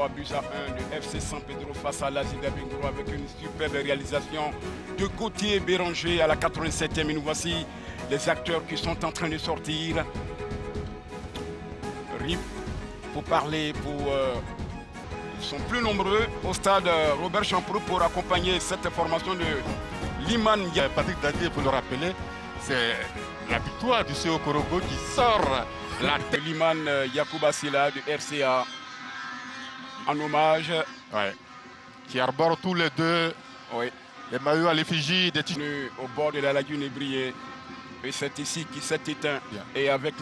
3 buts à 1 de FC San Pedro face à l'Asie d'Abingoro avec une superbe réalisation de Gauthier Béranger à la 87e. Et nous voici les acteurs qui sont en train de sortir. RIP pour parler, ils sont plus nombreux au stade Robert Champrou pour accompagner cette formation de Liman. Patrick Dadier, pour le rappeler, c'est la victoire du CO Korogo qui sort la tête. Liman Yacouba Silla du RCA en hommage. Ouais. Qui arbore tous les deux les maillots à l'effigie des titres. Au bord de la lagune Ébrié. Et c'est ici qui s'est éteint. Bien. Et avec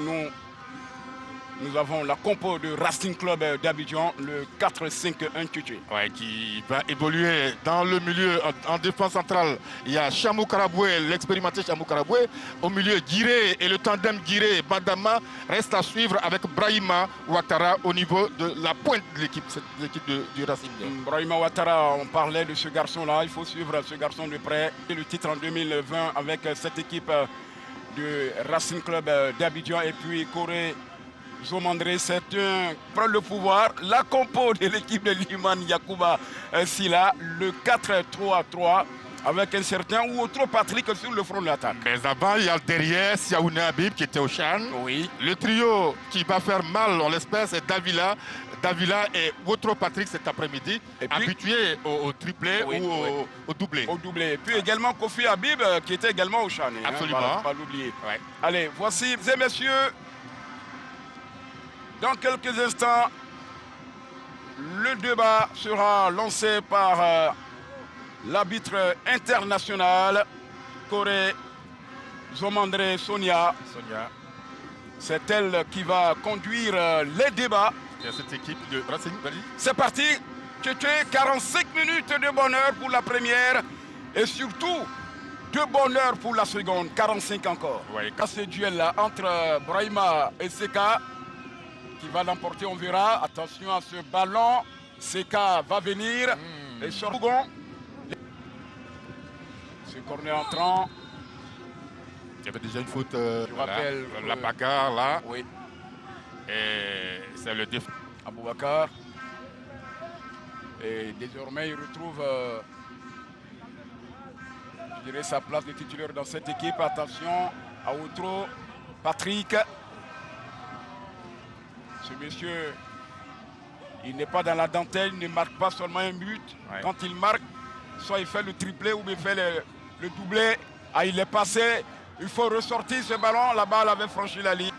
nous avons la compo de Racing Club d'Abidjan, le 4-5-1 Tchétché. Ouais, qui va évoluer dans le milieu en défense centrale. Il y a Chamou Karaboué, l'expérimenté Chamou Karaboué. Au milieu, Guiré et le tandem Guiré-Badama reste à suivre avec Brahima Ouattara au niveau de la pointe de l'équipe du Racing. Brahima Ouattara, on parlait de ce garçon-là. Il faut suivre ce garçon de près. Le titre en 2020 avec cette équipe du Racing Club d'Abidjan et puis Corée. Zomandré, c'est prend le pouvoir. La compo de l'équipe de Liman Yacouba Silla, le 4-3-3 avec un certain Ououtro Patrick sur le front de l'attaque. Mais avant, il y a derrière Siaoune Habib qui était au Chan. Oui. Le trio qui va faire mal, on l'espère, c'est Davila et Ououtro Patrick cet après-midi, habitué au triplé ou au doublé. Au doublé. Et puis également Kofi Habib qui était également au Chan. Absolument. Voilà, pas l'oublier. Ouais. Allez, voici, mesdames et messieurs. Dans quelques instants, le débat sera lancé par l'arbitre international, Corée Zomandré Sonia. C'est elle qui va conduire les débats. Et cette équipe de Racing. C'est parti, Tchétché, 45 minutes de bonheur pour la première et surtout de bonheur pour la seconde, 45 encore. Ouais. Dans ce duel-là entre Brahima et Seka, qui va l'emporter, on verra. Attention à ce ballon. Seka va venir. Et sur Bougon. Ce corner entrant. Il y avait déjà une faute. Je rappelle la bagarre là. Oui. Et c'est le déf. Aboubacar. Et désormais, il retrouve, je dirais, sa place de titulaire dans cette équipe. Attention à Ououtro Patrick. Ce monsieur, il n'est pas dans la dentelle, il ne marque pas seulement un but. Ouais. Quand il marque, soit il fait le triplé ou il fait le doublé. Ah, il est passé, il faut ressortir ce ballon. La balle avait franchi la ligne.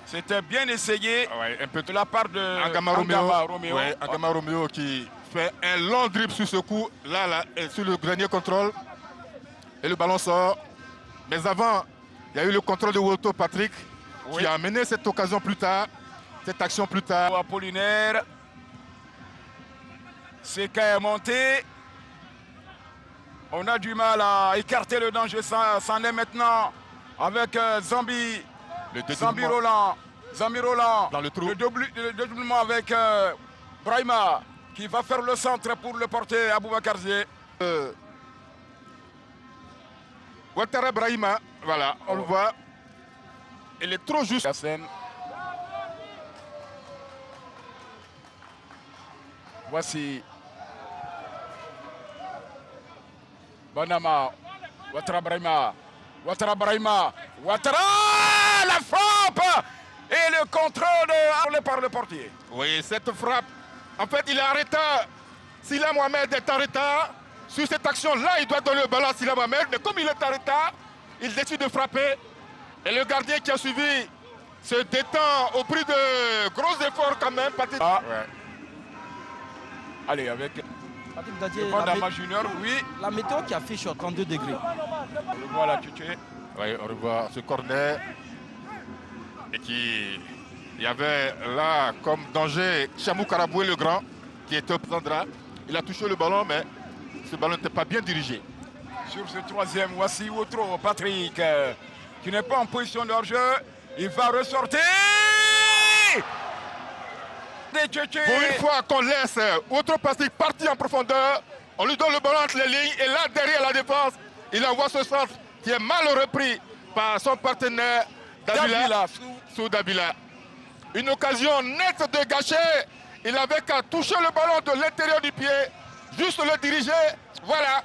C'était bien essayé un peu de la part de Angama Roméo. Ouais, Angama Roméo qui fait un long dribble sur ce coup, là, et sur le dernier contrôle. Et le ballon sort. Mais avant, il y a eu le contrôle de Ououtro Patrick. Qui a amené cette occasion plus tard, cette action plus tard. Apollinaire. Seka est monté. On a du mal à écarter le danger. C'en est maintenant avec Zambi. Zambi Roland. Dans le trou. Le doublement avec Brahima qui va faire le centre pour le porter à Boubacar Zé. Ouattara Brahima, voilà, on le voit. Il est trop juste. Voici Banama, Ouattara Brahima, Ouattara, la frappe et le contrôle par le portier. Oui, cette frappe, en fait, il est en retard. Silla Mohamed est en retard. Sur cette action-là, il doit donner le ballon à Silla Mohamed, mais comme il est en retard, il décide de frapper. Et le gardien qui a suivi se détend au prix de gros efforts quand même. Allez, avec Dadier, Junior, oui. La météo qui affiche 32 degrés. On le voit là, Tchétché. Oui, on revoit ce corner. Et il y avait là comme danger Chamou Karaboué le grand, qui était au Sandra. Il a touché le ballon, mais ce ballon n'était pas bien dirigé. Sur ce troisième, voici Ououtro Patrick. Qui n'est pas en position de hors-jeu, il va ressortir. Pour une fois qu'on laisse Ououtro Patrick partir en profondeur, on lui donne le ballon entre les lignes et là derrière la défense, il envoie ce centre qui est mal repris par son partenaire Davila. Sous Davila. Une occasion nette de gâcher Il avait qu'à toucher le ballon de l'intérieur du pied, juste le diriger. Voilà.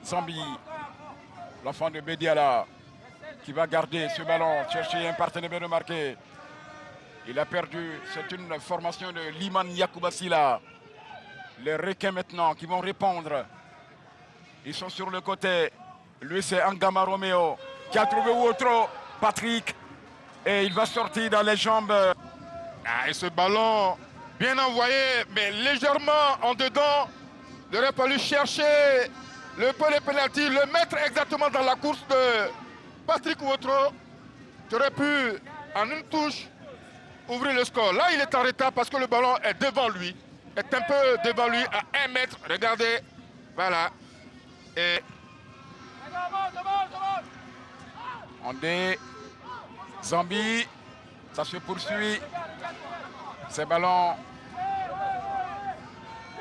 Zambi, l'enfant de Bediala, qui va garder ce ballon, chercher un partenaire de marquer. Il a perdu, c'est une formation de Liman Yakoubasila. Les requins maintenant qui vont répondre. Ils sont sur le côté. Lui c'est Angama Romeo qui a trouvé Ouotro, Patrick. Et il va sortir dans les jambes. Et ce ballon bien envoyé, mais légèrement en dedans. Il aurait fallu chercher le point de pénalty, le mettre exactement dans la course de Patrick Ouotro, qui aurait pu, en une touche, ouvrir le score. Là, il est en retard parce que le ballon est devant lui, est un peu devant lui, à 1 mètre. Regardez, voilà. Et Andé, Zambi, ça se poursuit. Ces ballons.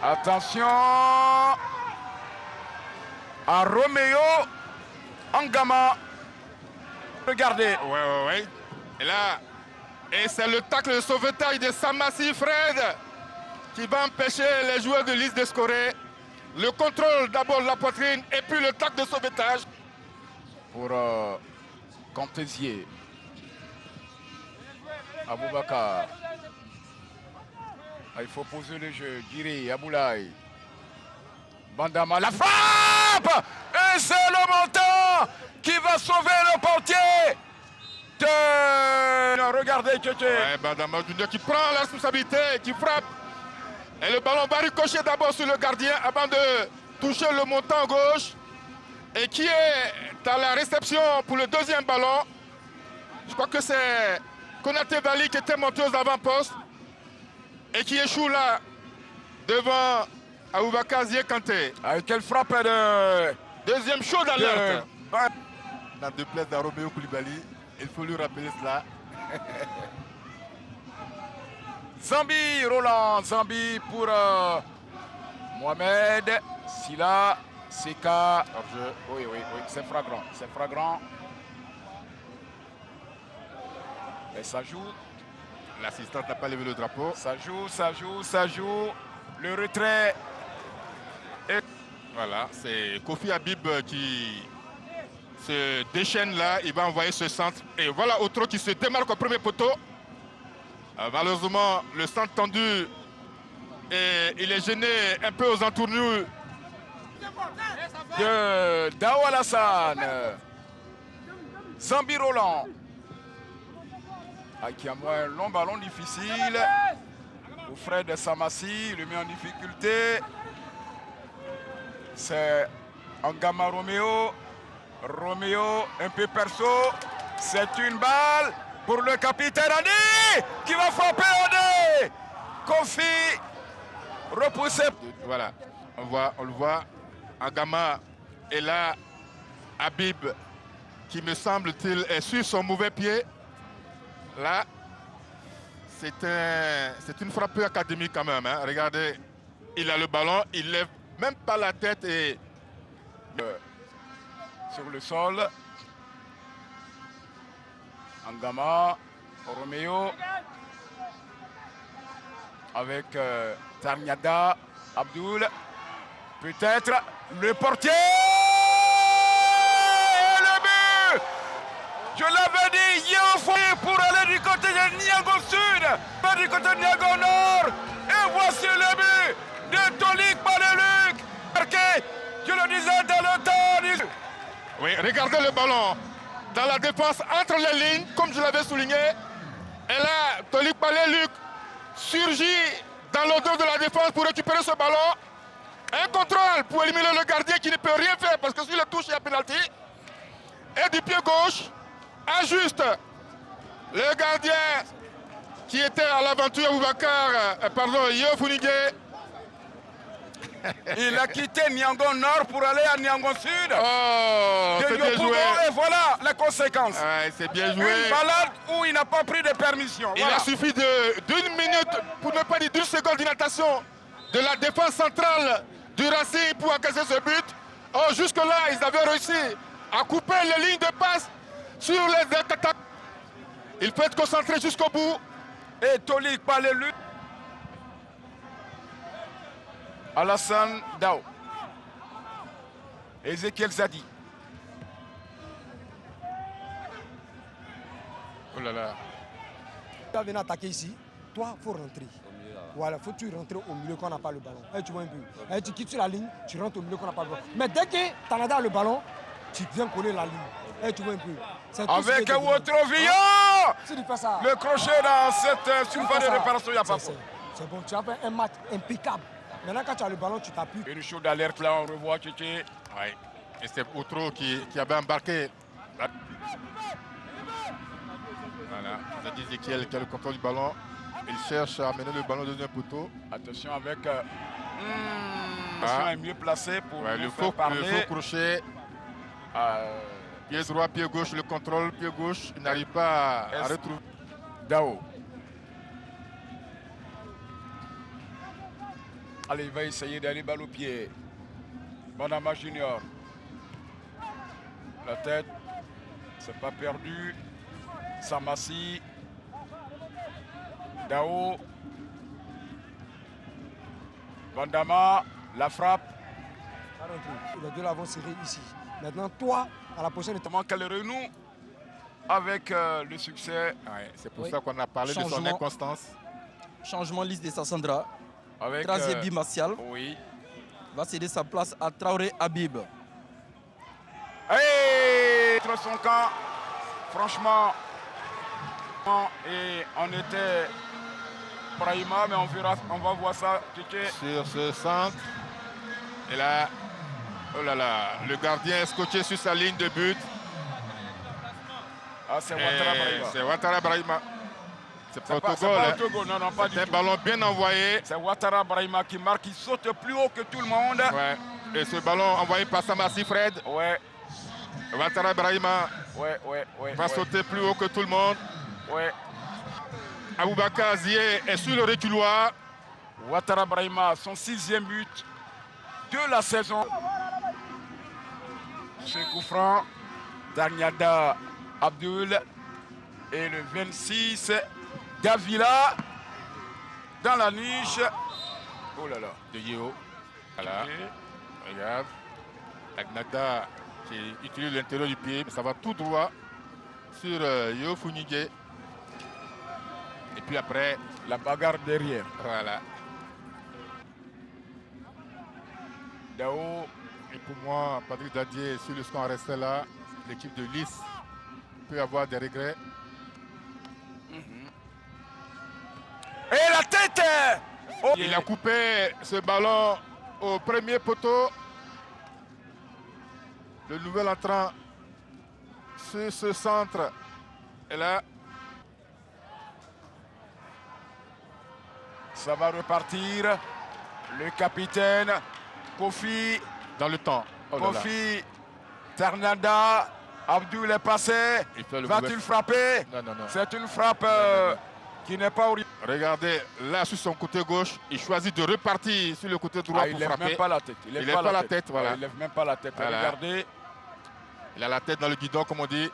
Attention à Roméo Angama. Regardez. ouais. Et là, c'est le tacle de sauvetage de Samassi Fred qui va empêcher les joueurs de l'Is de scorer. Le contrôle d'abord de la poitrine et puis le tacle de sauvetage. Pour Contésier. Aboubakar. Il faut poser le jeu. Diri, Aboulaye. Bandama, la frappe! Et c'est le montant qui va sauver le portier. Regardez, Tchétché. Ouais, Bandama Junior qui prend la responsabilité, qui frappe. Et le ballon va ricocher d'abord sur le gardien avant de toucher le montant gauche. Et qui est à la réception pour le deuxième ballon. Je crois que c'est Konaté Vali qui était monté aux avant-postes. Et qui échoue là, devant Aboubakar Kanté. Quelle frappe de... Deuxième chaud d'alerte. Dans deux places à Roméo Koulibaly, il faut lui rappeler cela. Zambi, Roland, Zambi pour Mohamed, Silla, Seka. Oui, c'est fragrant. Et ça joue. L'assistant n'a pas levé le drapeau. Ça joue. Le retrait. Et voilà, c'est Kofi Habib qui se déchaîne là. Il va envoyer ce centre. Et voilà Ouotro qui se démarque au premier poteau. Malheureusement, le centre tendu. Et il est gêné un peu aux entournures de Dao Alassane. Zambi Roland. Qui a un long ballon difficile. Au Fred Samassi, il le met en difficulté. C'est Angama Roméo. Roméo, un peu perso. C'est une balle pour le capitaine Andi qui va frapper Andi. Kofi repoussé. Voilà, on le voit. Angama est là. Habib, qui me semble-t-il est sur son mauvais pied. Là, c'est une frappe académique quand même. Hein. Regardez, il a le ballon, il lève même pas la tête et... sur le sol. Angama, Roméo. Avec Tarniada, Abdoul. Peut-être le portier. Je l'avais dit, il y a un foyer pour aller du côté de Niago Sud, pas du côté de Niago Nord. Et voici le but de Tolik Paneluc. Je le disais dans le temps. Oui, regardez le ballon. Dans la défense, entre les lignes, comme je l'avais souligné. Et là, Tolik Paneluc surgit dans le dos de la défense pour récupérer ce ballon. Un contrôle pour éliminer le gardien qui ne peut rien faire parce que s'il le touche, il y a pénalty. Et du pied gauche, ajuste le gardien qui était à l'aventure Yo Funigué. Il a quitté Niangon Nord pour aller à Niangon Sud. Oh, c'est bien joué. Et voilà la conséquence. Ouais, c'est bien joué. Une balade où il n'a pas pris de permission. Il a suffi d'une minute, pour ne pas dire d'une seconde d'inattention de la défense centrale du Racing pour encaisser ce but. Oh, jusque-là, ils avaient réussi à couper les lignes de passe sur les attaques. Il peut être concentré jusqu'au bout. Et Tolik Paneluc. Alassane Dao. Ezekiel Zadi. Oh là là. Tu vas venir attaquer ici, toi, il faut rentrer. Voilà, faut que tu rentres au milieu quand on n'a pas le ballon. Tu vois un peu. Tu quittes sur la ligne, tu rentres au milieu quand on n'a pas le ballon. Mais dès que Tanada a le ballon, tu viens coller la ligne. Tu vois un peu. Avec Wotrovillon, si tu fais ça, le crochet dans cette surface de réparation, il n'y a pas de problème. C'est bon, tu as fait un match impeccable. Maintenant, quand tu as le ballon, tu t'appuies. Une chaude d'alerte là, on revoit Tchétché. Ouais. Et c'est Outro qui avait embarqué. Voilà, Zadi Ezekiel qui a le contrôle du ballon. Il cherche à amener le ballon au deuxième poteau. Attention avec... est mieux placé pour le faux crochet. Pied droit, pied gauche, le contrôle, pied gauche. Il n'arrive pas à retrouver. Dao. Allez, il va essayer d'aller balle au pied. Bandama Junior. La tête, c'est pas perdu. Samassi. Dao. Bandama, la frappe. Les deux là vont serrer ici. Maintenant, toi, à la prochaine étape. Comment qu'elle renoue avec le succès. Ouais, c'est pour ça qu'on a parlé de son inconstance. Changement liste de Sassandra. Avec Trazebi Martial. Oui. Va céder sa place à Traoré Habib. Hey, son camp. Franchement. Et on était Brahima, mais on va voir ça. Sur ce centre. Et là, oh là là, le gardien est scotché sur sa ligne de but. Ah, c'est Ouattara Brahima. C'est Ouattara Brahima. C'est pas Autogol. Non, pas du tout. C'est un ballon bien envoyé. C'est Ouattara Brahima qui marque, il saute plus haut que tout le monde. Ouais. Et ce ballon envoyé par Samassi Fred. Ouais. Ouattara Brahima va sauter plus haut que tout le monde. Ouais. Aboubakar Azié est sur le reculoir. Ouattara Brahima, son 6e but de la saison. Ce coup franc d'Agnada Abdul et le 26 Davila dans la niche. Oh là là. De Yeo. Voilà. Regarde. Agnada qui utilise l'intérieur du pied, mais ça va tout droit sur Yeo Funigé. Et puis après, la bagarre derrière. Voilà. Dao. Et pour moi, Patrick Dadier, si le score restait là, l'équipe de Lys peut avoir des regrets. Et la tête. Il a coupé ce ballon au premier poteau. Le nouvel entrant sur ce centre. Et là, ça va repartir. Le capitaine Kofi. Dans le temps. Oh Kofi Ternada. Abdul est passé. Va-t-il frapper? Non. C'est une frappe qui n'est pas horrible. Regardez, là sur son côté gauche, il choisit de repartir sur le côté droit pour frapper. Il lève même pas la tête. Il lève pas la tête, voilà. Il lève même pas la tête. Voilà. Regardez. Il a la tête dans le guidon, comme on dit.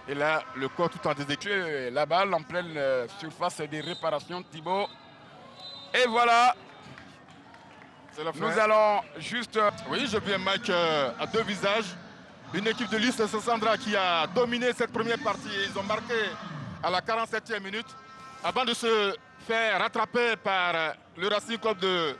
Et là, le corps tout en déséquilibre. La balle en pleine surface de réparation, Thibaut. Et voilà. Nous allons juste... Oui, je vis un match à deux visages. Une équipe de Lys Sassandra qui a dominé cette première partie. Ils ont marqué à la 47e minute avant de se faire rattraper par le Racing Club de